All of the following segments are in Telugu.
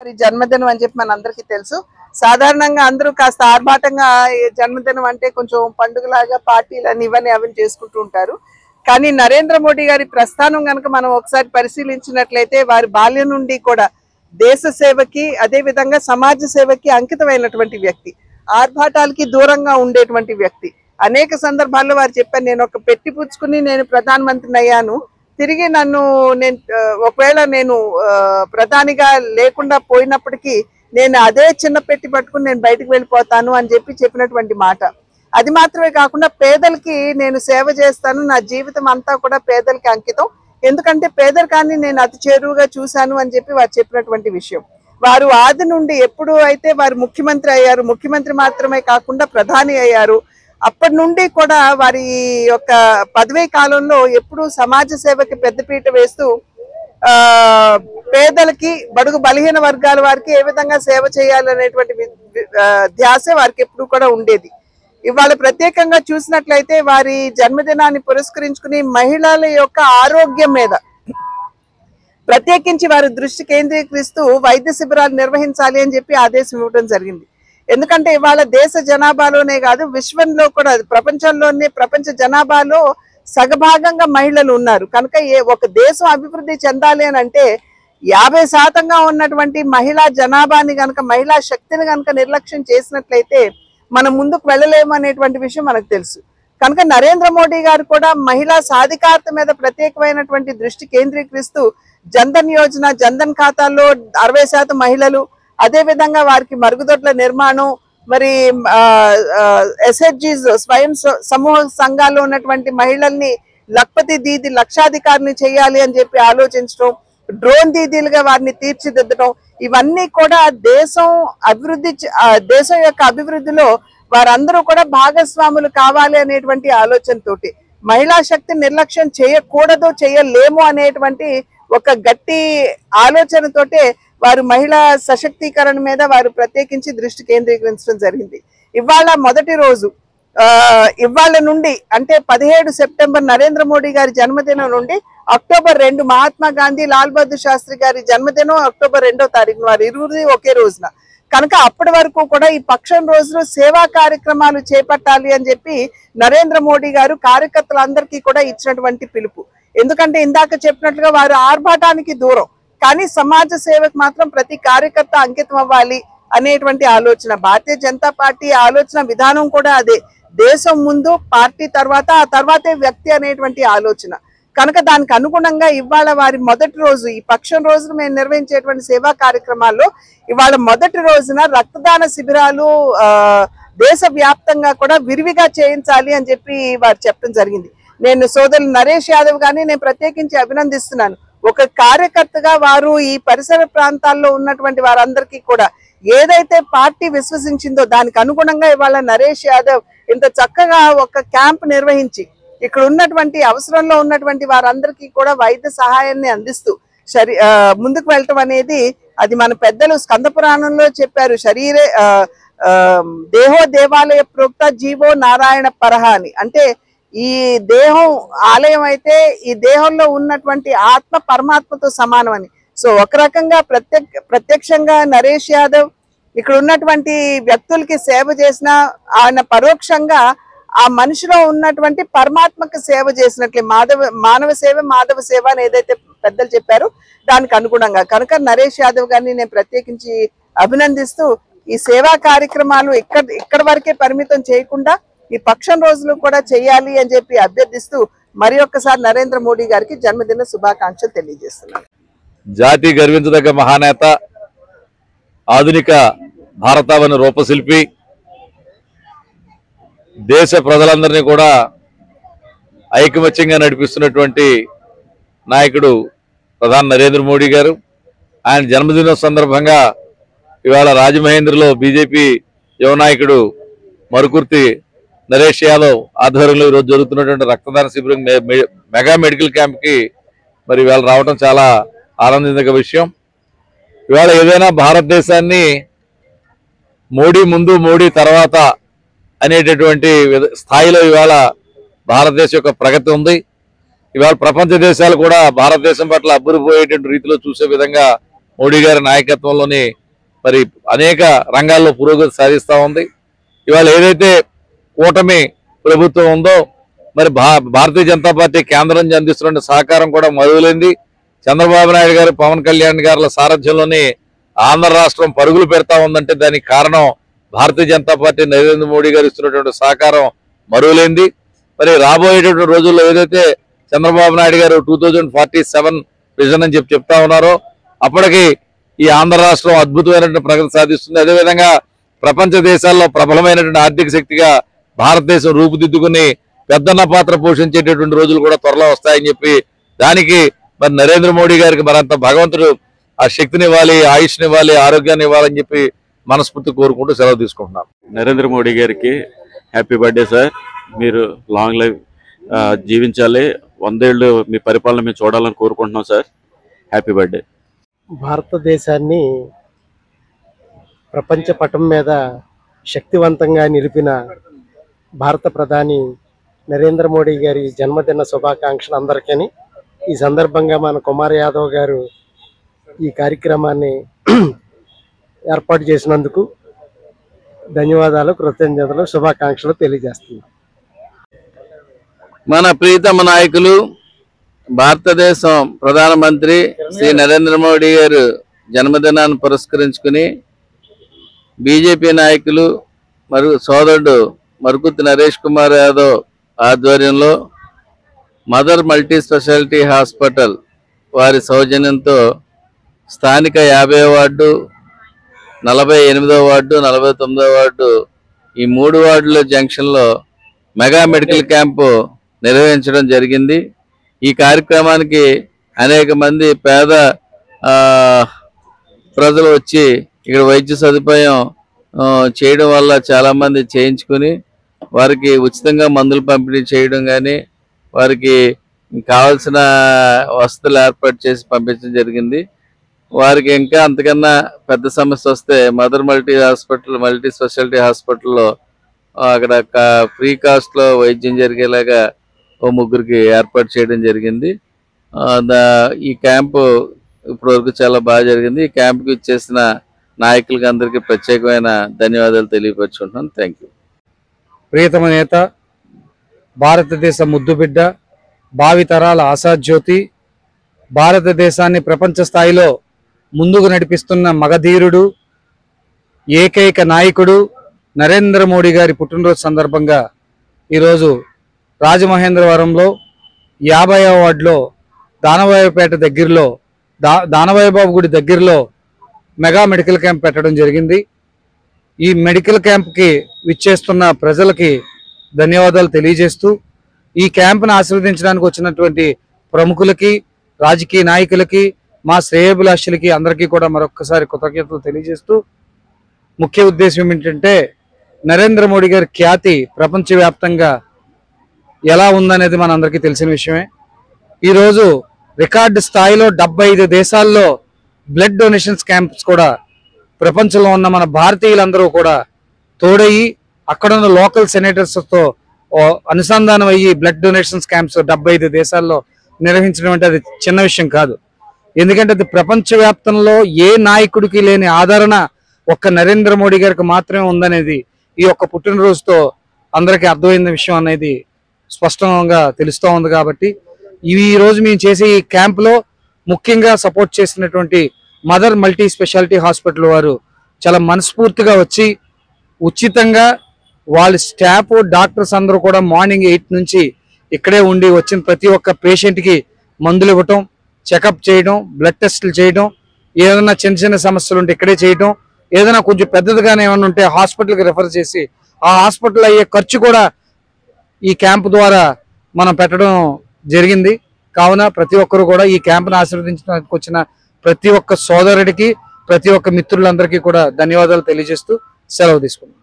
జన్మదినం అని చెప్పి మనందరికీ తెలుసు. సాధారణంగా అందరూ కాస్త ఆర్భాటంగా జన్మదినం అంటే కొంచెం పండుగలాగా పార్టీలని ఇవన్నీ అవన్నీ చేసుకుంటూ ఉంటారు. కానీ నరేంద్ర మోడీ గారి ప్రస్థానం కనుక మనం ఒకసారి పరిశీలించినట్లయితే వారి బాల్యం నుండి కూడా దేశ సేవకి అదే విధంగా సమాజ సేవకి అంకితమైనటువంటి వ్యక్తి, ఆర్భాటాలకి దూరంగా ఉండేటువంటి వ్యక్తి. అనేక సందర్భాల్లో వారు చెప్పారు, నేను ఒక పెట్టి పుచ్చుకుని నేను ప్రధానమంత్రిని అయ్యాను, తిరిగి నన్ను ఒకవేళ నేను ప్రధానిగా లేకుండా పోయినప్పటికీ నేను అదే చిన్న పెట్టి పట్టుకుని నేను బయటకు వెళ్ళిపోతాను అని చెప్పినటువంటి మాట. అది మాత్రమే కాకుండా పేదలకి నేను సేవ చేస్తాను, నా జీవితం అంతా కూడా పేదలకి అంకితం, ఎందుకంటే పేదరికాన్ని నేను అతి చేరువుగా చూశాను అని చెప్పి వారు చెప్పినటువంటి విషయం. వారు ఆది నుండి ఎప్పుడు అయితే వారు ముఖ్యమంత్రి అయ్యారు, ముఖ్యమంత్రి మాత్రమే కాకుండా ప్రధాని అయ్యారు, అప్పటి నుండి కూడా వారి యొక్క పదవీ కాలంలో ఎప్పుడు సమాజ సేవకి పెద్దపీట వేస్తూ పేదలకి బడుగు బలహీన వర్గాల వారికి ఏ విధంగా సేవ చేయాలనేటువంటి ధ్యాస వారికి ఎప్పుడు కూడా ఉండేది. ఇవాళ ప్రత్యేకంగా చూసినట్లయితే వారి జన్మదినాన్ని పురస్కరించుకుని మహిళల యొక్క ఆరోగ్యం మీద ప్రత్యేకించి వారి దృష్టి కేంద్రీకరిస్తూ వైద్య శిబిరాలు నిర్వహించాలి అని చెప్పి ఆదేశం ఇవ్వడం జరిగింది. ఎందుకంటే ఇవాళ దేశ జనాభాలోనే కాదు విశ్వంలో కూడా ప్రపంచ జనాభాలో సగభాగంగా మహిళలు ఉన్నారు. కనుక ఒక దేశం అభివృద్ధి చెందాలి అని అంటే 50% ఉన్నటువంటి మహిళా జనాభాని కనుక మహిళా శక్తిని కనుక నిర్లక్ష్యం చేసినట్లయితే మనం ముందుకు వెళ్ళలేము అనేటువంటి విషయం మనకు తెలుసు. కనుక నరేంద్ర మోడీ గారు కూడా మహిళా సాధికారత మీద ప్రత్యేకమైనటువంటి దృష్టి కేంద్రీకరిస్తూ జన్ధన్ యోజన, జన్ధన్ ఖాతాల్లో 60% మహిళలు, అదే విధంగా వారికి మరుగుదొడ్ల నిర్మాణం, మరి ఎస్హెచ్జీస్ స్వయం సమూహ సంఘాల్లో ఉన్నటువంటి మహిళల్ని లఖపతి దీది లక్షాధికారిని చేయాలి అని చెప్పి ఆలోచించడం, డ్రోన్ దీదీలుగా వారిని తీర్చిదిద్దడం, ఇవన్నీ కూడా దేశం యొక్క అభివృద్ధిలో వారందరూ కూడా భాగస్వాములు కావాలి అనేటువంటి ఆలోచనతోటి మహిళా శక్తి నిర్లక్ష్యం చేయకూడదు, చేయలేము అనేటువంటి ఒక గట్టి ఆలోచనతోటే వారు మహిళా సశక్తీకరణ మీద వారు ప్రత్యేకించి దృష్టి కేంద్రీకరించడం జరిగింది. ఇవాళ మొదటి రోజు, ఇవాళ నుండి అంటే 17 సెప్టెంబర్ నరేంద్ర మోడీ గారి జన్మదినం నుండి అక్టోబర్ 2 మహాత్మా గాంధీ, లాల్ బహదూర్ శాస్త్రి గారి జన్మదినం అక్టోబర్ 2వ తారీఖున, వారు ఇరువురి ఒకే రోజున. కనుక అప్పటి వరకు కూడా ఈ పక్షం రోజులు సేవా కార్యక్రమాలు చేపట్టాలి అని చెప్పి నరేంద్ర మోడీ గారు కార్యకర్తలందరికీ కూడా ఇచ్చినటువంటి పిలుపు. ఎందుకంటే ఇందాక చెప్పినట్లుగా వారు ఆర్భాటానికి దూరం, కానీ సమాజ సేవకు మాత్రం ప్రతి కార్యకర్త అంకితం అవ్వాలి అనేటువంటి ఆలోచన. భారతీయ జనతా పార్టీ ఆలోచన విధానం కూడా అదే, దేశం ముందు, పార్టీ తర్వాత, ఆ తర్వాతే వ్యక్తి అనేటువంటి ఆలోచన. కనుక దానికి అనుగుణంగా ఇవాళ వారి మొదటి రోజు, ఈ పక్షం రోజున మేము నిర్వహించేటువంటి సేవా కార్యక్రమాల్లో ఇవాళ మొదటి రోజున రక్తదాన శిబిరాలు దేశవ్యాప్తంగా కూడా విరివిగా చేయించాలి అని చెప్పి వారు చెప్పడం జరిగింది. నేను సోదరులు నరేష్ యాదవ్ గారిని నేను ప్రత్యేకించి అభినందిస్తున్నాను. ఒక కార్యకర్తగా వారు ఈ పరిసర ప్రాంతాల్లో ఉన్నటువంటి వారందరికీ కూడా ఏదైతే పార్టీ విశ్వసించిందో దానికి అనుగుణంగా ఇవాళ నరేష్ యాదవ్ ఇంత చక్కగా ఒక క్యాంప్ నిర్వహించి ఇక్కడ ఉన్నటువంటి అవసరంలో ఉన్నటువంటి వారందరికీ కూడా వైద్య సహాయాన్ని అందిస్తూ ముందుకు వెళ్ళటం అనేది, అది మన పెద్దలు స్కంద పురాణంలో చెప్పారు, శరీరే దేహో దేవాలయ ప్రోక్త జీవో నారాయణ పరహ అని. అంటే ఈ దేహం ఆలయం అయితే ఈ దేహంలో ఉన్నటువంటి ఆత్మ పరమాత్మతో సమానం అని. సో ఒక రకంగా ప్రత్యక్షంగా నరేష్ యాదవ్ ఇక్కడ ఉన్నటువంటి వ్యక్తులకి సేవ చేసిన ఆయన పరోక్షంగా ఆ మనిషిలో ఉన్నటువంటి పరమాత్మకు సేవ చేసినట్లే, మానవ సేవ మాధవ సేవ అని ఏదైతే పెద్దలు చెప్పారో దానికి అనుగుణంగా. కనుక నరేష్ యాదవ్ గారిని నేను ప్రత్యేకించి అభినందిస్తూ ఈ సేవా కార్యక్రమాలు ఇక్కడ వరకే పరిమితం చేయకుండా ఈ పక్షం రోజులు కూడా చేయాలి అని చెప్పి అభ్యర్థిస్తూ మరి ఒక్కసారి నరేంద్ర మోడీ గారికి జన్మదిన శుభాకాంక్షలు తెలియజేస్తున్నాను. జాతి గర్వించదగ్గ మహానేత, ఆధునిక భారతావని రూపశిల్పి, దేశ ప్రజలందరినీ కూడా ఐకమత్యంగా నడిపిస్తున్నటువంటి నాయకుడు ప్రధాని నరేంద్ర మోడీ గారు. ఆయన జన్మదినం సందర్భంగా ఇవాళ రాజమహేంద్రలో బీజేపీ యువ నాయకుడు మరుకుర్తి నరేష్ యాదవ్ ఆధ్వర్యంలో ఈరోజు జరుగుతున్నటువంటి రక్తదాన శిబిరం మెగా మెడికల్ క్యాంప్కి మరి ఇవాళ రావడం చాలా ఆనందించదగ్గ విషయం. ఇవాళ ఏదైనా భారతదేశాన్ని మోడీ ముందు మోడీ తర్వాత అనేటటువంటి స్థాయిలో ఇవాళ భారతదేశం యొక్క ప్రగతి ఉంది. ఇవాళ ప్రపంచ దేశాలు కూడా భారతదేశం పట్ల అబ్బురిపోయేటువంటి రీతిలో చూసే విధంగా మోడీ గారి నాయకత్వంలోని మరి అనేక రంగాల్లో పురోగతి సాధిస్తూ ఉంది. ఇవాళ ఏదైతే కూటమి ప్రభుత్వం ఉందో మరి భారతీయ జనతా పార్టీ కేంద్రం నుంచి అందిస్తున్న సహకారం కూడా మరువలేంది. చంద్రబాబు నాయుడు గారు, పవన్ కళ్యాణ్ గారుల సారథ్యంలోని ఆంధ్ర రాష్ట్రం పరుగులు పెడతా ఉందంటే దానికి కారణం భారతీయ జనతా పార్టీ నరేంద్ర మోడీ గారు ఇస్తున్నటువంటి సహకారం మరువలేంది. మరి రాబోయేటువంటి రోజుల్లో ఏదైతే చంద్రబాబు నాయుడు గారు 2047 విజన్ అని చెప్తా ఉన్నారో అప్పటికి ఈ ఆంధ్ర రాష్ట్రం అద్భుతమైనటువంటి ప్రగతి సాధిస్తుంది. అదేవిధంగా ప్రపంచ దేశాల్లో ప్రబలమైనటువంటి ఆర్థిక శక్తిగా భారతదేశం రూపుదిద్దుకుని పెద్దన్న పాత్ర పోషించేటటువంటి రోజులు కూడా త్వరలో వస్తాయని చెప్పి దానికి మరి నరేంద్ర మోడీ గారికి మరంత భగవంతుడు ఆ శక్తినివ్వాలి, ఆయుష్నివ్వాలి, ఆరోగ్యాన్ని ఇవ్వాలని చెప్పి మనస్ఫూర్తి కోరుకుంటూ సెలవు తీసుకుంటున్నాం. నరేంద్ర మోడీ గారికి హ్యాపీ బర్త్డే సార్. మీరు లాంగ్ లైఫ్ జీవించాలి, 100 ఏళ్ళు మీ పరిపాలన మేము చూడాలని కోరుకుంటున్నాం సార్. Happy birthday. భారతదేశాన్ని ప్రపంచ పటం మీద శక్తివంతంగా నిలిపిన భారత ప్రధాని నరేంద్ర మోడీ గారి జన్మదిన శుభాకాంక్షలు అందరికీ. ఈ సందర్భంగా మన కుమార్ యాదవ్ గారు ఈ కార్యక్రమాన్ని ఏర్పాటు చేసినందుకు ధన్యవాదాలు, కృతజ్ఞతలు, శుభాకాంక్షలు తెలియజేస్తున్నాం. మన ప్రీతమ నాయకులు భారతదేశం ప్రధానమంత్రి శ్రీ నరేంద్ర మోడీ గారు జన్మదినాన్ని పురస్కరించుకుని బీజేపీ నాయకులు మరియు సోదరుడు మరుకుతి నరేష్ కుమార్ యాదవ్ ఆధ్వర్యంలో మదర్ మల్టీ స్పెషాలిటీ హాస్పిటల్ వారి సౌజన్యంతో స్థానిక 50వ వార్డు, 48వ వార్డు, 49వ వార్డు ఈ 3 వార్డుల జంక్షన్లో మెగా మెడికల్ క్యాంపు నిర్వహించడం జరిగింది. ఈ కార్యక్రమానికి అనేక మంది పేద ప్రజలు వచ్చి ఇక్కడ వైద్య సదుపాయం చేయడం వల్ల చాలామంది చేయించుకుని వారికి ఉచితంగా మందులు పంపిణీ చేయడం కానీ వారికి కావాల్సిన వసతులు ఏర్పాటు చేసి పంపించడం జరిగింది. వారికి ఇంకా అంతకన్నా పెద్ద సమస్య వస్తే మదర్ మల్టీ స్పెషాలిటీ హాస్పిటల్లో అక్కడ ఫ్రీ కాస్ట్లో వైద్యం జరిగేలాగా ఓ 3 ఏర్పాటు చేయడం జరిగింది. ఈ క్యాంపు ఇప్పటివరకు చాలా బాగా జరిగింది. ఈ క్యాంపుకి ఇచ్చేసిన నాయకులకి అందరికీ ప్రత్యేకమైన ధన్యవాదాలు తెలియపరుచుకుంటున్నాను. Thank you. ప్రియతమ నేత, భారతదేశ ముద్దుబిడ్డ, భావితరాల ఆశాజ్యోతి, భారతదేశాన్ని ప్రపంచ స్థాయిలో ముందుకు నడిపిస్తున్న మగధీరుడు, ఏకైక నాయకుడు నరేంద్ర మోడీ గారి పుట్టినరోజు సందర్భంగా ఈరోజు రాజమహేంద్రవరంలో 50వ వార్డులో దానవాయపేట దగ్గరలో దానవాయబాబు గుడి దగ్గరలో మెగా మెడికల్ క్యాంప్ పెట్టడం జరిగింది. ఈ మెడికల్ క్యాంప్కి విచ్చేస్తున్న ప్రజలకి ధన్యవాదాలు తెలియజేస్తూ ఈ క్యాంప్ను ఆశీర్వదించడానికి వచ్చినటువంటి ప్రముఖులకి, రాజకీయ నాయకులకి, మా శ్రేయోభిలాషులకి అందరికీ కూడా మరొక్కసారి కృతజ్ఞతలు తెలియజేస్తూ ముఖ్య ఉద్దేశం ఏంటంటే నరేంద్ర మోడీ గారి ఖ్యాతి ప్రపంచవ్యాప్తంగా ఎలా ఉందనేది మనందరికీ తెలిసిన విషయమే. ఈరోజు రికార్డు స్థాయిలో 75 దేశాల్లో బ్లడ్ డొనేషన్స్ క్యాంప్స్ కూడా ప్రపంచంలో ఉన్న మన భారతీయులందరూ కూడా తోడయి అక్కడున్న లోకల్ సెనేటర్స్తో అనుసంధానం అయ్యి బ్లడ్ డొనేషన్స్ క్యాంప్స్ 75 దేశాల్లో నిర్వహించడం అంటే అది చిన్న విషయం కాదు. ఎందుకంటే అది ప్రపంచవ్యాప్తంలో ఏ నాయకుడికి లేని ఆదరణ ఒక్క నరేంద్ర మోడీ గారికి మాత్రమే ఉందనేది ఈ యొక్క పుట్టినరోజుతో అందరికీ అర్థమైన విషయం అనేది స్పష్టంగా తెలుస్తూ ఉంది. కాబట్టి ఈ రోజు మేము చేసే ఈ క్యాంప్లో ముఖ్యంగా సపోర్ట్ చేసినటువంటి మదర్ మల్టీ స్పెషాలిటీ హాస్పిటల్ వారు చాలా మనస్ఫూర్తిగా వచ్చి ఉచితంగా వాళ్ళ స్టాఫ్, డాక్టర్స్ అందరూ కూడా మార్నింగ్ 8 నుంచి ఇక్కడే ఉండి వచ్చిన ప్రతి ఒక్క పేషెంట్కి మందులు ఇవ్వటం, చెకప్ చేయడం, బ్లడ్ టెస్టులు చేయడం, ఏదైనా చిన్న చిన్న సమస్యలు ఉంటే ఇక్కడే చేయడం, ఏదైనా కొంచెం పెద్దదిగానే ఏమైనా ఉంటే హాస్పిటల్కి రెఫర్ చేసి ఆ హాస్పిటల్ అయ్యే ఖర్చు కూడా ఈ క్యాంపు ద్వారా మనం పెట్టడం జరిగింది. కావున ప్రతి ఒక్కరు కూడా ఈ క్యాంపును ఆశీర్వదించడానికి వచ్చిన ప్రతి ఒక్క సోదరుడికి, ప్రతి ఒక్క మిత్రులందరికీ కూడా ధన్యవాదాలు తెలియజేస్తూ సెలవు తీసుకున్నాం.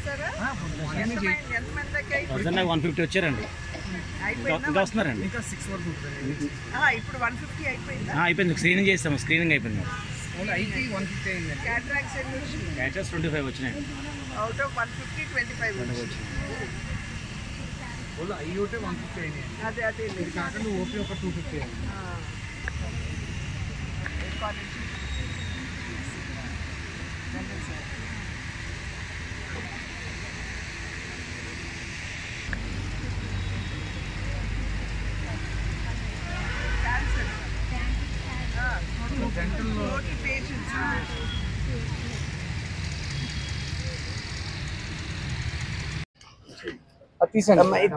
చేశారా? ఎంతమంది దాకా అయిపోయింది? 150 వచ్చారండి. అయిపోయిందా? ఇంకా వస్తున్నారండి. ఇప్పుడు 150 అయిపోయిందా? అయిపోయింది. స్క్రీనింగ్ చేస్తాము. స్క్రీనింగ్ అయిపోయింది. క్యాటరాక్ట్స్ ఎన్ని వచ్చినాయి? క్యాచెస్ 25 వచ్చినాయి. అవుట్ ఆఫ్ 150 25 వచ్చినాయి. అదే అదే ఓపీ ఒక 250.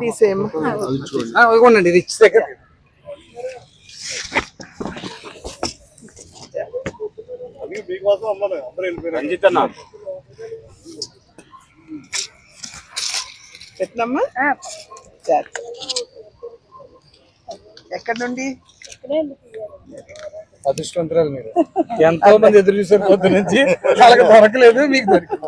తీసేయండి. ఇది ఇచ్చి ఎట్లమ్మా? ఎక్కడ నుండి? అదృష్టవంతురాలు మీరు. ఎంతో మంది ఎదురు చూసారు పొద్దు నుంచి, వాళ్ళకి దొరకలేదు, మీకు దొరికింది.